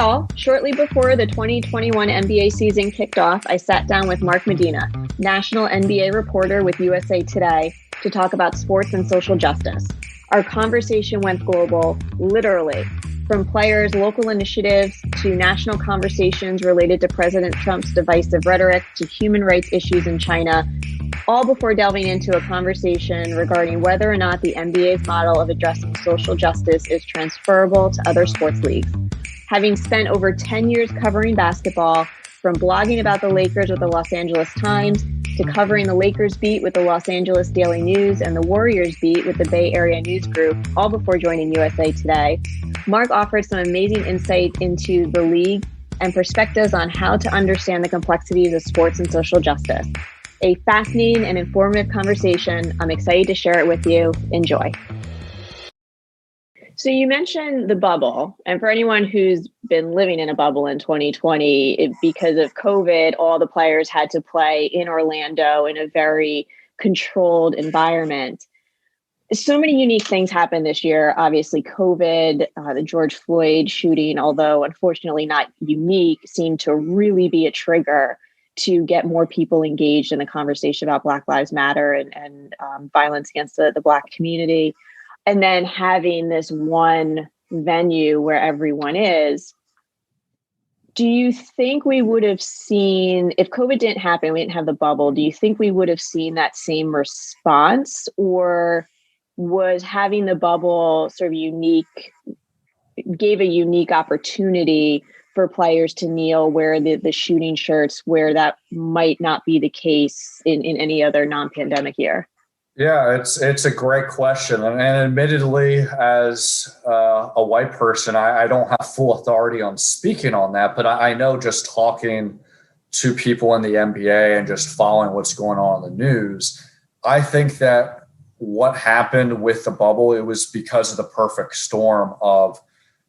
all. Shortly before the 2021 NBA season kicked off, I sat down with Mark Medina, national NBA reporter with USA Today, to talk about sports and social justice. Our conversation went global, literally, from players' local initiatives to national conversations related to President Trump's divisive rhetoric to human rights issues in China, all before delving into a conversation regarding whether or not the NBA's model of addressing social justice is transferable to other sports leagues. Having spent over 10 years covering basketball, from blogging about the Lakers with the Los Angeles Times to covering the Lakers beat with the Los Angeles Daily News and the Warriors beat with the Bay Area News Group, all before joining USA Today, Mark offered some amazing insight into the league and perspectives on how to understand the complexities of sports and social justice. A fascinating and informative conversation. I'm excited to share it with you. Enjoy. So you mentioned the bubble, and for anyone who's been living in a bubble in 2020, because of COVID, all the players had to play in Orlando in a very controlled environment. So many unique things happened this year. Obviously, COVID, the George Floyd shooting, although unfortunately not unique, seemed to really be a trigger to get more people engaged in the conversation about Black Lives Matter and violence against the Black community. And then having this one venue where everyone is. Do you think we would have seen, if COVID didn't happen, we didn't have the bubble, do you think we would have seen that same response? Or was having the bubble sort of unique, gave a unique opportunity for players to kneel, wear the shooting shirts, where that might not be the case in any other non-pandemic year? Yeah, it's a great question. And admittedly, as a white person, I don't have full authority on speaking on that. But I know just talking to people in the NBA and just following what's going on in the news, I think that what happened with the bubble, it was because of the perfect storm of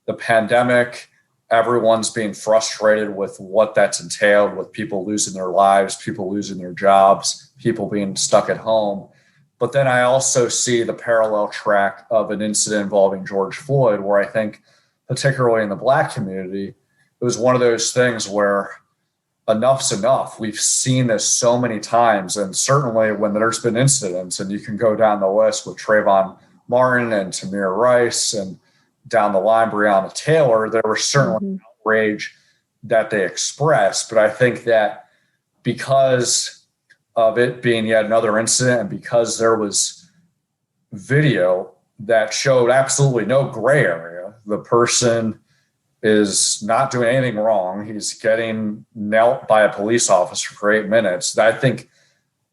the pandemic. Everyone's being frustrated with what that's entailed, with people losing their lives, people losing their jobs, people being stuck at home. But then I also see the parallel track of an incident involving George Floyd, where I think, particularly in the Black community, it was one of those things where enough's enough. We've seen this so many times, and certainly when there's been incidents, and you can go down the list with Trayvon Martin and Tamir Rice and down the line, Breonna Taylor, there was certainly outrage that they expressed. But I think that because of it being yet another incident, and because there was video that showed absolutely no gray area, the person is not doing anything wrong. He's getting knelt by a police officer for 8 minutes. I think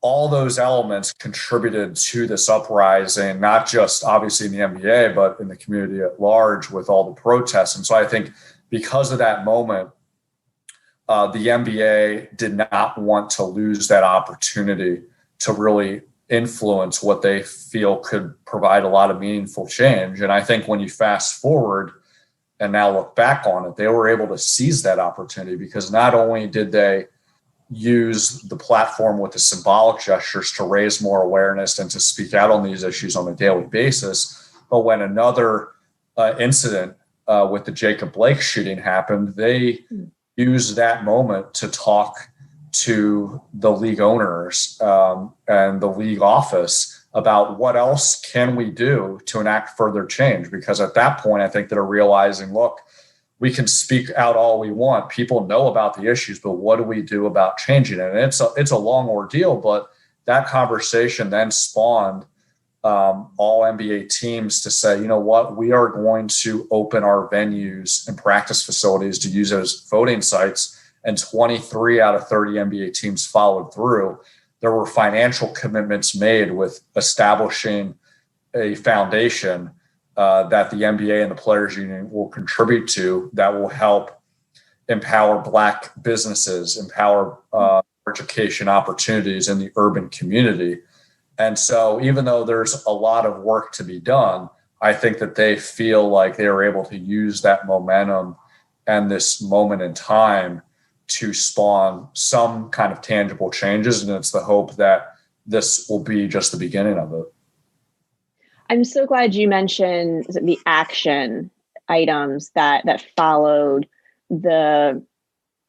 all those elements contributed to this uprising, not just obviously in the NBA, but in the community at large with all the protests. And so I think because of that moment, the NBA did not want to lose that opportunity to really influence what they feel could provide a lot of meaningful change. And I think when you fast forward and now look back on it, they were able to seize that opportunity, because not only did they use the platform with the symbolic gestures to raise more awareness and to speak out on these issues on a daily basis, but when another incident with the Jacob Blake shooting happened, they use that moment to talk to the league owners and the league office about what else can we do to enact further change. Because at that point, I think they're realizing, look, we can speak out all we want. People know about the issues, but what do we do about changing it? And it's a long ordeal, but that conversation then spawned all NBA teams to say, you know what, we are going to open our venues and practice facilities to use as voting sites. And 23 out of 30 NBA teams followed through. There were financial commitments made with establishing a foundation that the NBA and the Players Union will contribute to, that will help empower Black businesses, empower education opportunities in the urban community. And so even though there's a lot of work to be done, I think that they feel like they were able to use that momentum and this moment in time to spawn some kind of tangible changes. And it's the hope that this will be just the beginning of it. I'm so glad you mentioned the action items that followed the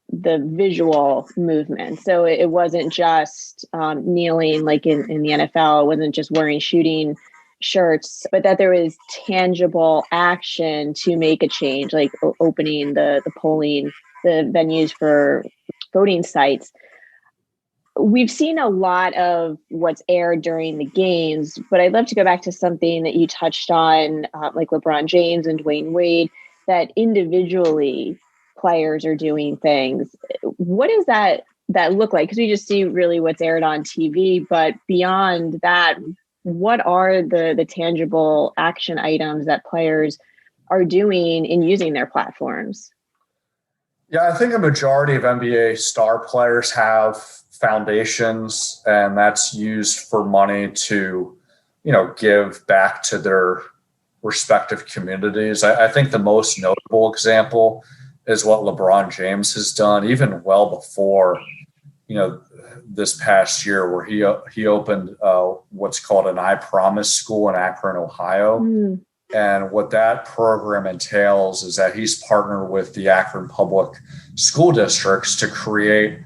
visual movement. So it wasn't just kneeling like in the NFL. It wasn't just wearing shooting shirts, but that there was tangible action to make a change, like opening the polling, the venues for voting sites. We've seen a lot of what's aired during the games, but I'd love to go back to something that you touched on, like LeBron James and Dwayne Wade, that individually players are doing things. What does that look like? Because we just see really what's aired on TV, but beyond that, what are the tangible action items that players are doing in using their platforms? Yeah, I think a majority of NBA star players have foundations, and that's used for money to, give back to their respective communities. I think the most notable example is what LeBron James has done, even well before, this past year, where he opened what's called an I Promise school in Akron, Ohio. Mm. And what that program entails is that he's partnered with the Akron Public School Districts to create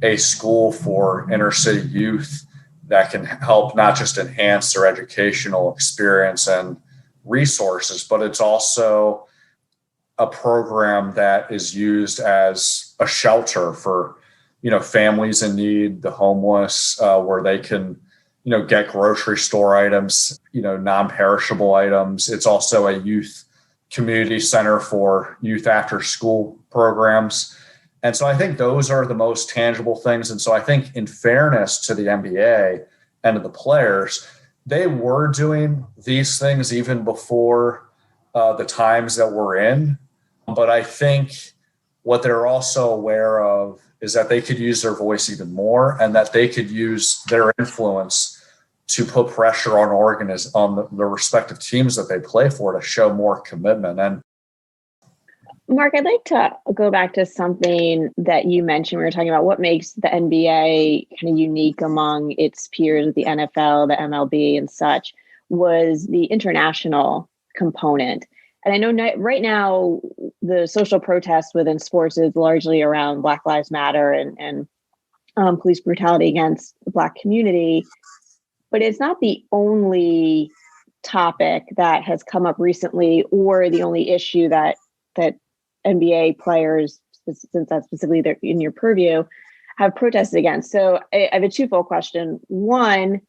a school for inner city youth that can help not just enhance their educational experience and resources, but it's also a program that is used as a shelter for, families in need, the homeless, where they can, get grocery store items, non-perishable items. It's also a youth community center for youth after school programs. And so I think those are the most tangible things. And so I think, in fairness to the NBA and to the players, they were doing these things even before the times that we're in. But I think what they're also aware of is that they could use their voice even more, and that they could use their influence to put pressure on the respective teams that they play for to show more commitment. And Mark, I'd like to go back to something that you mentioned. We were talking about what makes the NBA kind of unique among its peers, the NFL, the MLB, and such, was the international component. And I know right now the social protest within sports is largely around Black Lives Matter and police brutality against the Black community, but it's not the only topic that has come up recently, or the only issue that NBA players, since that's specifically in your purview, have protested against. So I have a twofold question. One,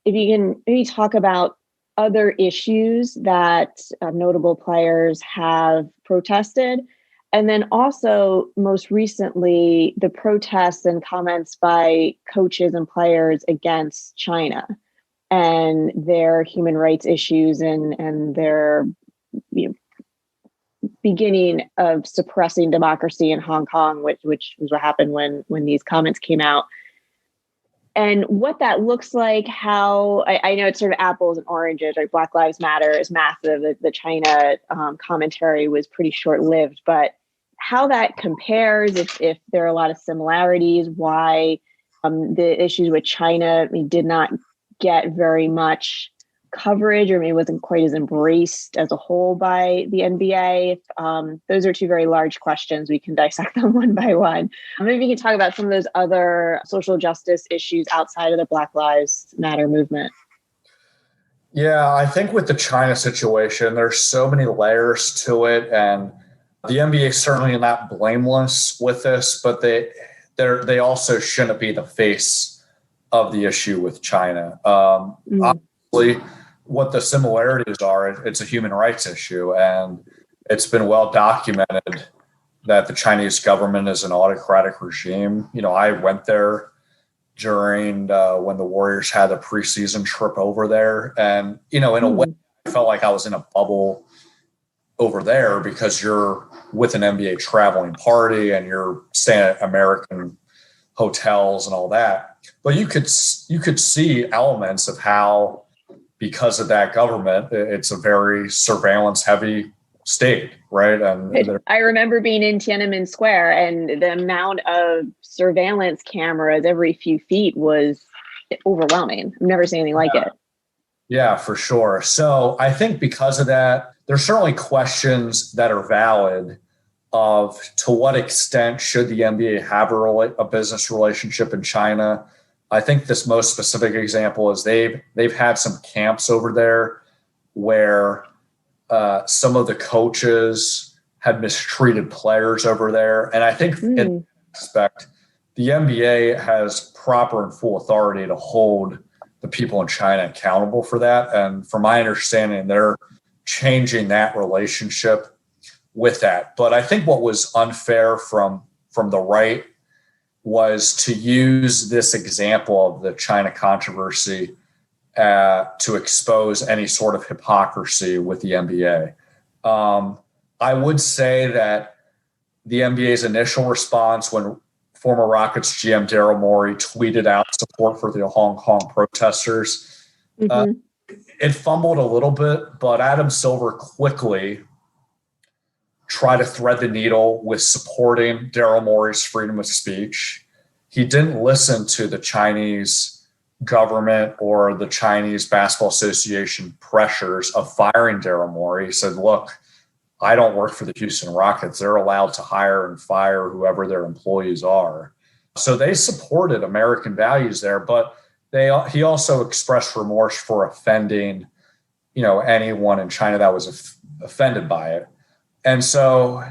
if you can maybe talk about other issues that notable players have protested. And then also, most recently, the protests and comments by coaches and players against China and their human rights issues and their beginning of suppressing democracy in Hong Kong, which was what happened when these comments came out. And what that looks like, how I know it's sort of apples and oranges, right? Black Lives Matter is massive. The China commentary was pretty short-lived, but how that compares, if there are a lot of similarities, why the issues with China did not get very much coverage, or maybe wasn't quite as embraced as a whole by the NBA. Those are two very large questions. We can dissect them one by one. Maybe we can talk about some of those other social justice issues outside of the Black Lives Matter movement. Yeah, I think with the China situation, there's so many layers to it, and the NBA is certainly not blameless with this, but they also shouldn't be the face of the issue with China. Obviously, what the similarities are, it's a human rights issue, and it's been well documented that the Chinese government is an autocratic regime. I went there during when the Warriors had a preseason trip over there, and in a way, I felt like I was in a bubble over there, because you're with an NBA traveling party and you're staying at American hotels and all that. But you could see elements of how, because of that government, it's a very surveillance-heavy state, right? And I remember being in Tiananmen Square, and the amount of surveillance cameras every few feet was overwhelming. I've never seen anything like it. Yeah, for sure. So I think because of that, there's certainly questions that are valid of to what extent should the NBA have a business relationship in China. I think this most specific example is they've had some camps over there where some of the coaches had mistreated players over there. And I think in that respect, the NBA has proper and full authority to hold the people in China accountable for that. And from my understanding, they're changing that relationship with that. But I think what was unfair from the right was to use this example of the China controversy to expose any sort of hypocrisy with the NBA. I would say that the NBA's initial response when former Rockets GM Daryl Morey tweeted out support for the Hong Kong protesters, it fumbled a little bit, but Adam Silver quickly tried to thread the needle with supporting Daryl Morey's freedom of speech. He didn't listen to the Chinese government or the Chinese Basketball Association pressures of firing Daryl Morey. He said, look, I don't work for the Houston Rockets. They're allowed to hire and fire whoever their employees are. So they supported American values there, but he also expressed remorse for offending, anyone in China that was offended by it. And so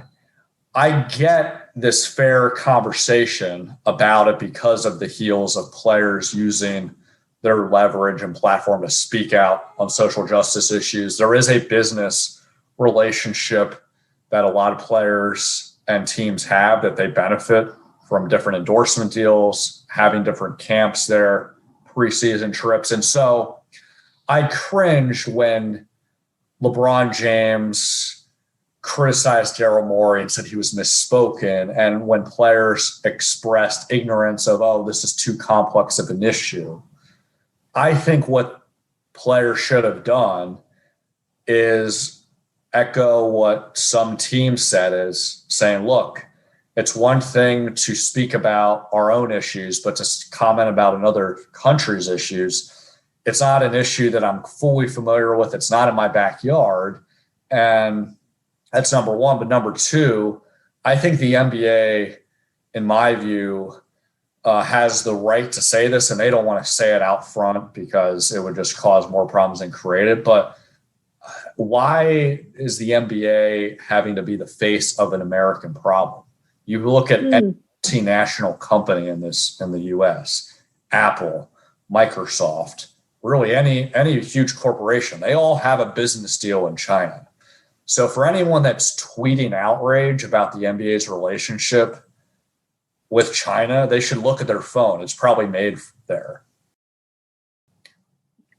I get this fair conversation about it because of the heels of players using their leverage and platform to speak out on social justice issues. There is a business relationship that a lot of players and teams have that they benefit from different endorsement deals, having different camps there, preseason trips. And so I cringed when LeBron James criticized Daryl Morey and said he was misspoken. And when players expressed ignorance of, this is too complex of an issue, I think what players should have done is echo what some teams said, is saying, look, it's one thing to speak about our own issues, but to comment about another country's issues, it's not an issue that I'm fully familiar with. It's not in my backyard. And that's number one. But number two, I think the NBA, in my view, has the right to say this, and they don't want to say it out front because it would just cause more problems than create it. But why is the NBA having to be the face of an American problem? You look at any multinational company in the US, Apple, Microsoft, really any huge corporation, they all have a business deal in China. So for anyone that's tweeting outrage about the NBA's relationship with China, they should look at their phone. It's probably made there.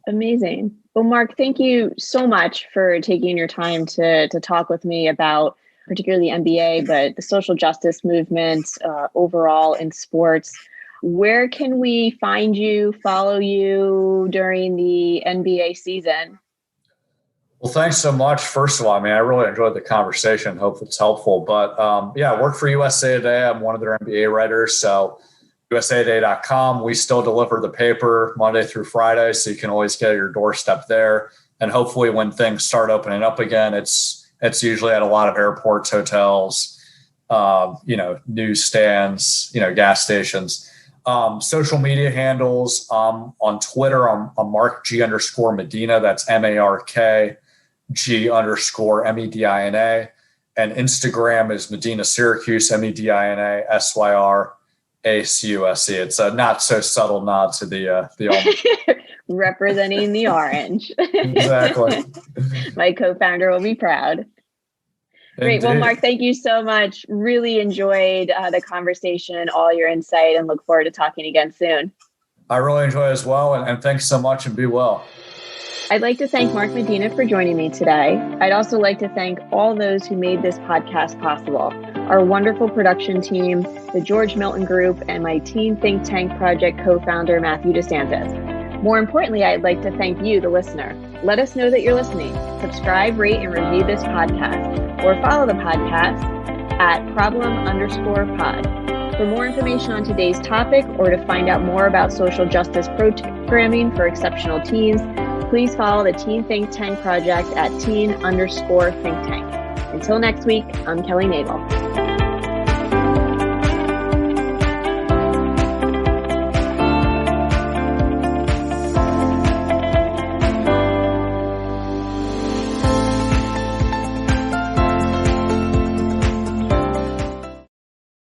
Amazing. Well, Mark, thank you so much for taking your time to talk with me about particularly the NBA, but the social justice movement overall in sports. Where can we find you, follow you during the NBA season? Well, thanks so much. First of all, I really enjoyed the conversation. Hope it's helpful. But I work for USA Today. I'm one of their NBA writers. So usatoday.com. We still deliver the paper Monday through Friday, so you can always get your doorstep there. And hopefully when things start opening up again, it's usually at a lot of airports, hotels, newsstands, gas stations. Social media handles, on Twitter, I'm Mark G_Medina. That's MARK G_MEDINA. And Instagram is Medina Syracuse, MEDINA SYRACUSE. It's a not so subtle nod to the representing the orange. Exactly. My co-founder will be proud. Great. Indeed. Well, Mark, thank you so much. Really enjoyed the conversation, all your insight, and look forward to talking again soon. I really enjoyed it as well. And thanks so much, and be well. I'd like to thank Mark Medina for joining me today. I'd also like to thank all those who made this podcast possible. Our wonderful production team, the George Milton Group, and my Teen Think Tank Project co-founder, Matthew DeSantis. More importantly, I'd like to thank you, the listener. Let us know that you're listening. Subscribe, rate, and review this podcast, or follow the podcast at problem_pod. For more information on today's topic, or to find out more about social justice programming for exceptional teens, please follow the Teen Think Tank Project at teen_think tank. Until next week, I'm Kelly Nagle.